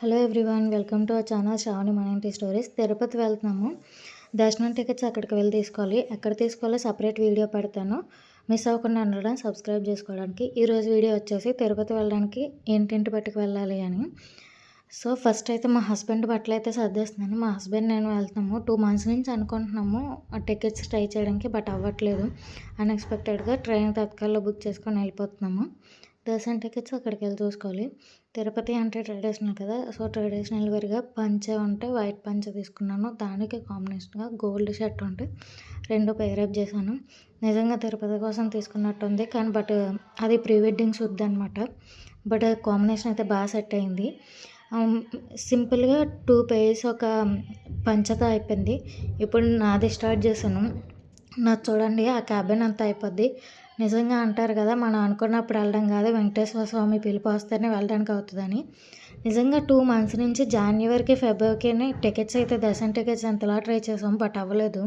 Hello everyone, welcome to our channel Shravani మన ఇంటి stories. Tirupati వెళ్తున్నాము. దర్శనం టికెట్స్ అక్కడికి వెళ్ళి తీసుకోవాలి. ఎక్కడ తీసుకోవాలో సపరేట్ వీడియో పెడతాను. మిస్ అవ్వకుండా ఉండడం సబ్స్క్రైబ్ చేసుకోవడానికి. ఈరోజు వీడియో వచ్చేసి తిరుపతి వెళ్ళడానికి ఏంటింటి పట్టుకు వెళ్ళాలి అని. సో ఫస్ట్ అయితే మా హస్బెండ్ బట్టలు అయితే సర్దేస్తున్నాను. మా హస్బెండ్ నేను వెళ్తున్నాము. 2 months నుంచి అనుకుంటున్నాము ఆ టికెట్స్ ట్రై చేయడానికి, బట్ అవ్వట్లేదు. అన్ఎక్స్పెక్టెడ్గా ట్రైన్ తత్కాల్లో బుక్ చేసుకొని వెళ్ళిపోతున్నాము. దర్శనం టికెట్స్ అక్కడికి వెళ్ళి చూసుకోవాలి. తిరుపతి అంటే ట్రెడిషనల్ కదా, సో ట్రెడిషనల్ వేర్గా పంచ ఉంటే వైట్ పంచ తీసుకున్నాను. దానికి కాంబినేషన్గా గోల్డ్ షర్ట్ ఉంటే 2 పేరప్ చేశాను. నిజంగా తిరుపతి కోసం తీసుకున్నట్టుంది, కానీ బట్ అది ప్రీ వెడ్డింగ్ షూట్ అనమాట. బట్ కాంబినేషన్ అయితే బాగా సెట్ అయింది. సింపుల్గా 2 pairs ఒక పంచతో అయిపోయింది. ఇప్పుడు నాది స్టార్ట్ చేశాను. నాది చూడండి, ఆ క్యాబిన్ అంతా అయిపోద్ది. నిజంగా అంటారు కదా, మనం అనుకున్నప్పుడు వెళ్ళడం కాదు, వెంకటేశ్వర స్వామి పిలుపు వస్తేనే వెళ్ళడానికి అవుతుందని. నిజంగా 2 months నుంచి జనవరికి ఫిబ్రవరికి టికెట్స్ అయితే దర్శనం టికెట్స్ ఎంతలా ట్రై చేసాం, బట్ అవ్వలేదు.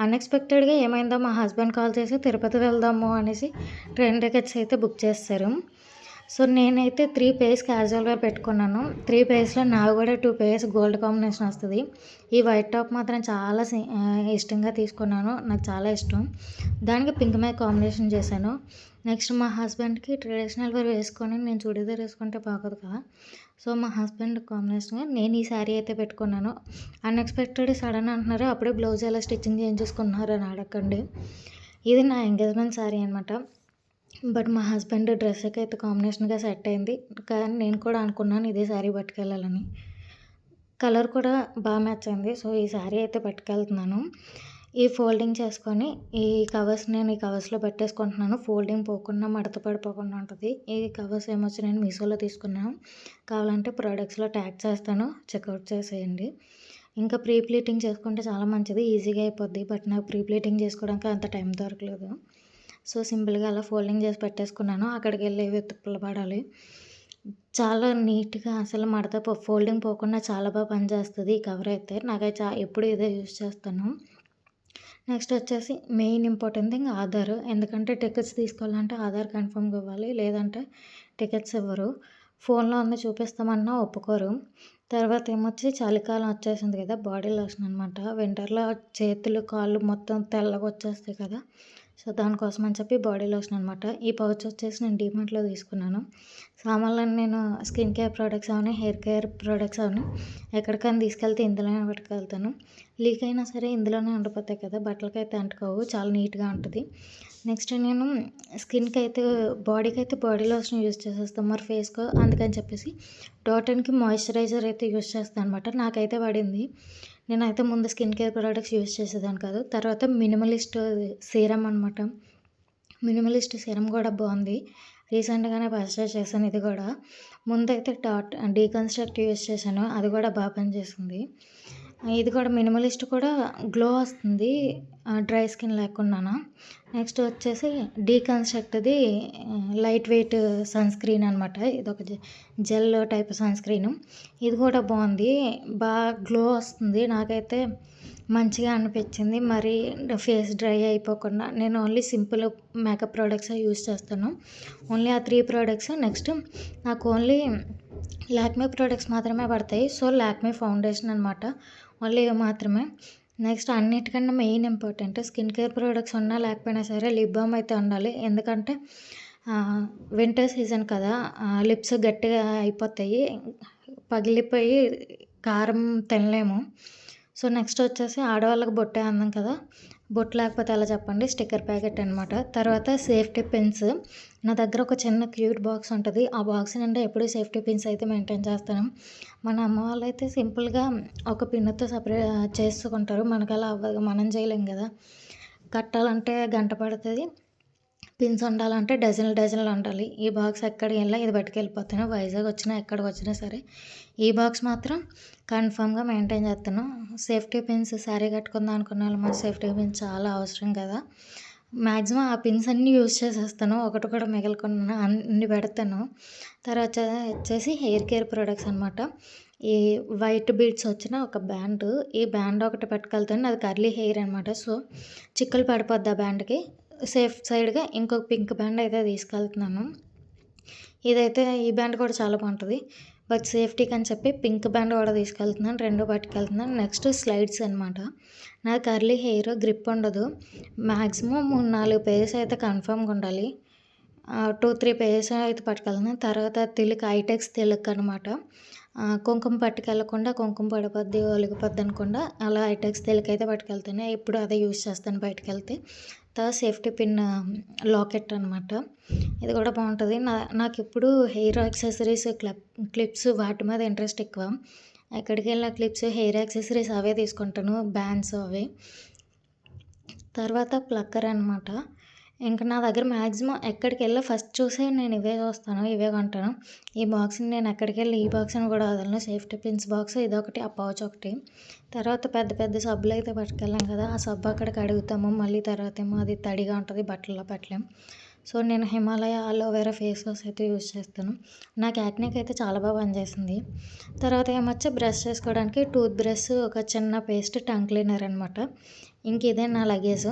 అన్ఎక్స్పెక్టెడ్గా ఏమైందో మా హస్బెండ్ కాల్ చేసి తిరుపతి వెళ్దాము అనేసి ట్రైన్ టికెట్స్ అయితే బుక్ చేస్తారు. సో నేనైతే 3 pairs క్యాజువల్ వేర్ పెట్టుకున్నాను. 3 pairsలో నావి కూడా 2 pairs గోల్డ్ కాంబినేషన్ వస్తుంది. ఈ వైట్ టాప్ మాత్రం చాలా ఇష్టంగా తీసుకున్నాను, నాకు చాలా ఇష్టం. దానికి పింక్ మే కాంబినేషన్ చేశాను. నెక్స్ట్ మా హస్బెండ్కి ట్రెడిషనల్ వేర్ వేసుకొని నేను చూడీదార్ వేసుకుంటే బాగోదు కదా, సో మా హస్బెండ్ కాంబినేషన్గా నేను ఈ శారీ అయితే పెట్టుకున్నాను. అన్ఎక్స్పెక్టెడ్ సడన్ అంటున్నారు, అప్పుడే బ్లౌజ్ ఎలా స్టిచ్చింగ్ చేయించుకున్నారు అని అడగండి. ఇది నా ఎంగేజ్మెంట్ శారీ అనమాట. బట్ మా హస్బెండ్ డ్రెస్కి అయితే కాంబినేషన్గా సెట్ అయింది. కానీ నేను కూడా అనుకున్నాను ఇదే శారీ పట్టుకెళ్ళాలని. కలర్ కూడా బాగా మ్యాచ్ అయింది. సో ఈ శారీ అయితే పట్టుకెళ్తున్నాను. ఈ ఫోల్డింగ్ చేసుకొని ఈ కవర్స్లో పెట్టేసుకుంటున్నాను. ఫోల్డింగ్ పోకుండా, మడత పడిపోకుండా ఉంటుంది. ఈ కవర్స్ ఏమొచ్చి నేను మీషోలో తీసుకున్నాను. కావాలంటే ప్రోడక్ట్స్లో ట్యాగ్ చేస్తాను, చెక్అవుట్ చేసేయండి. ఇంకా ప్రీ ప్లీటింగ్ చేసుకుంటే చాలా మంచిది, ఈజీగా అయిపోద్ది. బట్ నాకు ప్రీ ప్లీటింగ్ చేసుకోవడానికి అంత టైం దొరకలేదు. సో సింపుల్గా అలా ఫోల్డింగ్ చేసి పెట్టేసుకున్నాను. అక్కడికి వెళ్ళి వెతుక్కులు పడాలి. చాలా నీట్గా అసలు మడత ఫోల్డింగ్ పోకుండా చాలా బాగా పనిచేస్తుంది ఈ కవర్ అయితే. నాకైతే ఎప్పుడు ఇదే యూజ్ చేస్తాను. నెక్స్ట్ వచ్చేసి మెయిన్ ఇంపార్టెంట్ థింగ్ ఆధార్. ఎందుకంటే టికెట్స్ తీసుకోవాలంటే ఆధార్ కన్ఫర్మ్గా ఇవ్వాలి, లేదంటే టికెట్స్ ఇవ్వరు. ఫోన్లో అన్నీ చూపిస్తామన్నా ఒప్పుకోరు. తర్వాత ఏమొచ్చి చలికాలం వచ్చేసింది కదా, బాడీ లోషన్ అనమాట. వింటర్లో చేతులు కాళ్ళు మొత్తం తెల్లగా వచ్చేస్తాయి కదా, సో దానికోసం అని చెప్పి బాడీ లోషన్ అనమాట. ఈ పౌచ్ వచ్చేసి నేను డీమార్ట్లో తీసుకున్నాను. సామాన్లను నేను స్కిన్ కేర్ ప్రోడక్ట్స్ అవని, హెయిర్ కేర్ ప్రోడక్ట్స్ అవని ఎక్కడికైనా తీసుకెళ్తే ఇందులోనే పట్టుకెళ్తాను. లీక్ అయినా సరే ఇందులోనే ఉండిపోతాయి కదా, బట్టలకి అయితే అంటుకోవు, చాలా నీట్గా ఉంటుంది. నెక్స్ట్ నేను స్కిన్కి అయితే బాడీకి అయితే బాడీ లోషన్ యూజ్ చేసేస్తాను, మరి ఫేస్కు అందుకని చెప్పేసి డాటన్కి మాయిశ్చరైజర్ అయితే యూజ్ చేస్తాను అనమాట. నాకైతే పడింది. నేనైతే ముందు స్కిన్ కేర్ ప్రోడక్ట్స్ యూజ్ చేసేదాన్ని కాదు. తర్వాత మినిమలిస్ట్ సీరం అనమాట. మినిమలిస్ట్ సీరం కూడా బాగుంది. రీసెంట్గానే పర్చేస్ చేశాను ఇది కూడా. ముందైతే డీకన్స్ట్రక్ట్ యూజ్ చేశాను, అది కూడా బాగా పనిచేసింది. ఇది కూడా మినిమలిస్ట్ కూడా గ్లో వస్తుంది డ్రై స్కిన్ లేకున్నాను. నెక్స్ట్ వచ్చేసి డీకన్స్ట్రక్ట్ది లైట్ వెయిట్ సన్ స్క్రీన్ అనమాట. ఇది ఒక జెల్ టైప్ సన్ స్క్రీను. ఇది కూడా బాగుంది, బాగా గ్లో వస్తుంది. నాకైతే మంచిగా అనిపించింది. మరి ఫేస్ డ్రై అయిపోకుండా నేను only simple makeup products use చేస్తాను. ఓన్లీ ఆ 3 ప్రోడక్ట్స్. నెక్స్ట్ నాకు ఓన్లీ లాక్మే ప్రోడక్ట్స్ మాత్రమే పడతాయి. సో లాక్మే ఫౌండేషన్ అనమాట, ఓన్లీ ఇవి మాత్రమే. నెక్స్ట్ అన్నిటికన్నా main important, skin care products ఉన్నా లేకపోయినా సరే లిప్ బామ్ అయితే ఉండాలి. ఎందుకంటే వింటర్ సీజన్ కదా, లిప్స్ గట్టిగా అయిపోతాయి, పగిలిపోయి కారం తినలేము. సో నెక్స్ట్ వచ్చేసి ఆడవాళ్ళకి బొట్టే అందం కదా, బొట్టు లేకపోతే ఎలా చెప్పండి, స్టిక్కర్ ప్యాకెట్ అనమాట. తర్వాత సేఫ్టీ పిన్స్. నా దగ్గర ఒక చిన్న క్యూట్ బాక్స్ ఉంటుంది. ఆ బాక్స్ నిండా ఎప్పుడూ సేఫ్టీ పిన్స్ అయితే మెయింటైన్ చేస్తాను. మన అమ్మ వాళ్ళు అయితే సింపుల్గా ఒక పిన్నుతో సపరేట్ చేసుకుంటారు, మనకు అలా అవ్వదు, మనం చేయలేం కదా. కట్టాలంటే గంట పడుతుంది, పిన్స్ ఉండాలంటే డజన్లు ఉండాలి. ఈ బాక్స్ ఎక్కడికి వెళ్ళినా ఇది పట్టుకెళ్ళిపోతాను. వైజాగ్ వచ్చినా ఎక్కడికి వచ్చినా సరే ఈ బాక్స్ మాత్రం కన్ఫామ్గా మెయింటైన్ చేస్తాను. సేఫ్టీ పిన్స్ శారీ కట్టుకుందాం అనుకున్న వాళ్ళు మన సేఫ్టీ పిన్స్ చాలా అవసరం కదా. మ్యాక్సిమం ఆ పిన్స్ అన్నీ యూజ్ చేసేస్తాను, ఒకటి కూడా మిగలకుండా అన్ని పెడతాను. తర్వాత వచ్చేసి హెయిర్ కేర్ ప్రోడక్ట్స్ అనమాట. ఈ వైట్ బీడ్స్ వచ్చిన ఒక బ్యాండ్, ఈ బ్యాండ్ ఒకటి పట్టుకెళ్తాను. అది కర్లీ హెయిర్ అనమాట, సో చిక్కులు పడిపోద్ది ఆ బ్యాండ్కి. సేఫ్ సైడ్గా ఇంకొక పింక్ బ్యాండ్ అయితే తీసుకెళ్తున్నాను. ఇదైతే ఈ బ్యాండ్ కూడా చాలా బాగుంటుంది. బట్ సేఫ్టీకి అని చెప్పి పింక్ బ్యాండ్ కూడా తీసుకెళ్తున్నాను. 2 పట్టుకెళ్తున్నాను. నెక్స్ట్ స్లైడ్స్ అనమాట. నాది కర్లీ హెయిర్, గ్రిప్ ఉండదు. మ్యాక్సిమం 3, 4 పెయిర్స్ అయితే కన్ఫర్మ్‌గా ఉండాలి. 2, 3 పెయిర్స్ అయితే పట్టుకెళ్తున్నాను. తర్వాత తిలక్, ఐటెక్స్ తిలక్ అనమాట. కుంకుమ పట్టుకెళ్ళకుండా కుంకుమ పడిపోద్ది, ఒలిగిపోద్ది అనకుండా అలా ఐటెక్స్ తిలక్ అయితే పట్టుకెళ్తాను. ఎప్పుడు అదే యూజ్ చేస్తాను బయటికెళ్తే. తర్వాత సేఫ్టీ పిన్ లాకెట్ అనమాట. ఇది కూడా బాగుంటుంది. నాకెప్పుడు హెయిర్ యాక్సెసరీస్, క్లిప్స్ వాటి మీద ఇంట్రెస్ట్ ఎక్కువ. ఎక్కడికి వెళ్ళిన క్లిప్స్, హెయిర్ యాక్సెసరీస్ అవే తీసుకుంటాను, బ్యాండ్స్ అవి. తర్వాత ప్లక్కర్ అనమాట. ఇంక నా దగ్గర మ్యాక్సిమం ఎక్కడికెళ్ళా ఫస్ట్ చూసే నేను ఇవే చూస్తాను, ఇవే కొంటాను. ఈ బాక్స్‌ని నేను ఎక్కడికెళ్ళి ఈ బాక్స్‌ని కూడా వదలను. సేఫ్టీ పిన్స్ బాక్స్ ఇదొకటి, ఆ పౌచ్ ఒకటి. తర్వాత పెద్ద పెద్ద సబ్బులు అయితే పట్టుకెళ్ళాం కదా, ఆ సబ్బు అక్కడ కడుగుతాము. మళ్ళీ తర్వాత ఏమో అది తడిగా ఉంటుంది, బట్టల్లో పెట్టలేం. సో నేను హిమాలయ అలోవెరా ఫేస్ వాష్ అయితే యూజ్ చేస్తాను. నాకు యాక్నేకి అయితే చాలా బాగా పనిచేసింది. తర్వాత ఏమొచ్చి బ్రష్ చేసుకోవడానికి టూత్ బ్రష్, ఒక చిన్న పేస్ట్, టంగ్ క్లీనర్ అనమాట. ఇంక ఇదే నా లగేజ్.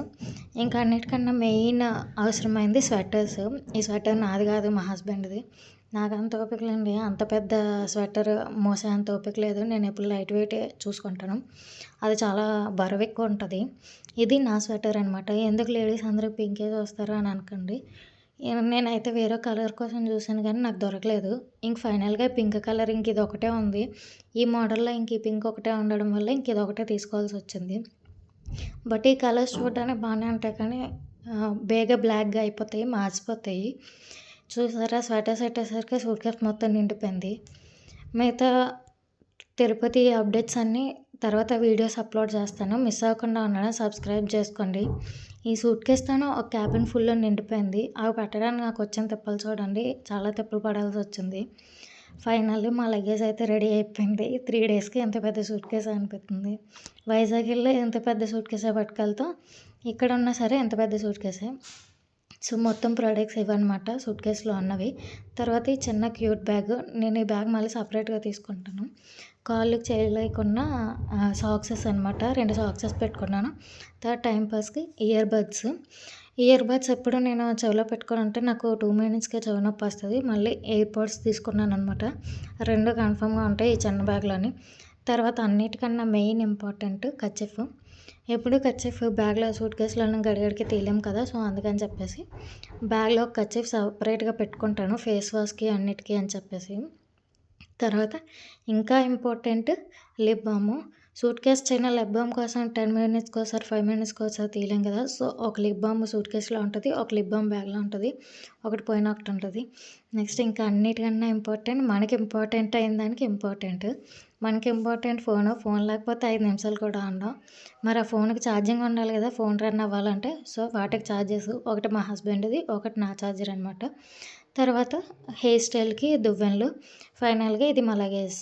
ఇంకా అన్నిటికన్నా మెయిన్ అవసరమైంది స్వెటర్స్. ఈ స్వెటర్ నాది కాదు, మా హస్బెండ్‌ది. నాకు అంత ఓపిక లేదండి. అంత పెద్ద స్వెటర్ మోసే అంత ఓపిక లేదు. నేను ఎప్పుడు లైట్ వెయిటే చూసుకుంటాను. అది చాలా బరువు ఎక్కువ ఉంటుంది. ఇది నా స్వెటర్ అనమాట. ఎందుకు లేడీస్ అందరూ పింకే చూస్తారు అని అనకండి. నేనైతే వేరే కలర్ కోసం చూసాను కానీ నాకు దొరకలేదు. ఇంక ఫైనల్‌గా పింక్ కలర్ ఇంక ఇదొకటే ఉంది. ఈ మోడల్‌లో ఇంక ఈ పింక్ ఒకటే ఉండడం వల్ల ఇంక ఇదొకటే తీసుకోవాల్సి వచ్చింది. బట్ ఈ కలర్స్ చూడడానికి బాగానే ఉంటాయి కానీ బేగా బ్లాక్‌గా అయిపోతాయి, మాసిపోతాయి. చూసారా, స్వెటర్స్ పెట్టేసరికి సూట్‌కేస్ మొత్తం నిండిపోయింది. మిగతా తిరుపతి అప్డేట్స్ అన్నీ తర్వాత వీడియోస్ అప్లోడ్ చేస్తాను. మిస్ అవ్వకుండా ఉండడం సబ్స్క్రైబ్ చేసుకోండి. ఈ సూట్‌కేస్‌తోనే ఒక క్యాబిన్ ఫుల్ నిండిపోయింది. అవి పెట్టడానికి నాకు వచ్చిన తిప్పలు చూడండి, చాలా తిప్పలు పడాల్సి వచ్చింది. ఫైనల్లీ మా లగేజ్ అయితే రెడీ అయిపోయింది. 3 డేస్‌కి ఎంత పెద్ద సూట్‌కేస్ అనిపిస్తుంది. వైజాగ్ వెళ్ళి ఎంత పెద్ద సూట్‌కేసే పట్టుకెళ్తాం. ఇక్కడ ఉన్నా సరే ఎంత పెద్ద సూట్‌కేసే. సో మొత్తం ప్రొడక్ట్స్ ఇవన్నమాట సూట్‌కేస్‌లో ఉన్నవి. తర్వాత ఈ చిన్న క్యూట్ బ్యాగ్. నేను ఈ బ్యాగ్ మళ్ళీ సపరేట్‌గా తీసుకుంటాను. కాళ్ళకి చేయలేకున్నా సాక్సెస్ అనమాట. 2 సాక్సెస్ పెట్టుకున్నాను. తర్వాత టైం పాస్‌కి ఇయర్ బడ్స్ ఎప్పుడు నేను చెవిలో పెట్టుకొని ఉంటే నాకు 2 మినిట్స్‌కే చెవి నొప్పి వస్తది. మళ్ళీ ఎయిర్‌పోడ్స్ తీసుకున్నాననమాట. 2 కన్ఫర్మ్‌గా ఉంటాయి ఈ చిన్న బ్యాగ్‌లోని. తర్వాత అన్నిటికన్నా మెయిన్ ఇంపార్టెంట్ కర్చీఫ్. ఎప్పుడు కర్చీఫ్ బ్యాగ్‌లో, సూట్‌కేస్‌లోనే గడిగడికి తీయలేం కదా! సో అందుకని చెప్పేసి బ్యాగ్‌లో కర్చీఫ్ సపరేట్‌గా పెట్టుకుంటాను ఫేస్ వాష్‌కి అన్నిటికి అని చెప్పేసి. తర్వాత ఇంకా ఇంపార్టెంట్ లిప్ బాము. సూట్‌కేస్ చిన్న లిప్ బామ్ కోసం 10 మినిట్స్‌కోసారి, 5 మినిట్స్‌కోసారి తీయలేం కదా! సో ఒక లిప్ బామ్ సూట్‌కేస్‌లో ఉంటది. ఒక లిప్ బామ్ బ్యాగ్‌లో ఉంటది. ఒకటి పోయిన ఒకటి ఉంటది. నెక్స్ట్ ఇంకా అన్నిటికన్నా ఇంపార్టెంట్, మనకి ఇంపార్టెంట్ అయిన దానికి ఇంపార్టెంట్. మనకి ఇంపార్టెంట్ ఫోన్ లేకపోతే 5 నిమిషాలు కూడా ఉండం. మరి ఆ ఫోన్‌కి ఛార్జింగ్ ఉండాలి కదా, ఫోన్ రన్ అవ్వాలంటే. సో వాటికి ఛార్జెస్, ఒకటి మా హస్బెండ్‌ది, ఒకటి నా ఛార్జర్ అనమాట. తర్వాత హెయిర్ స్టైల్‌కి దువ్వెనలు. ఫైనల్‌గా ఇది మా లగేజ్.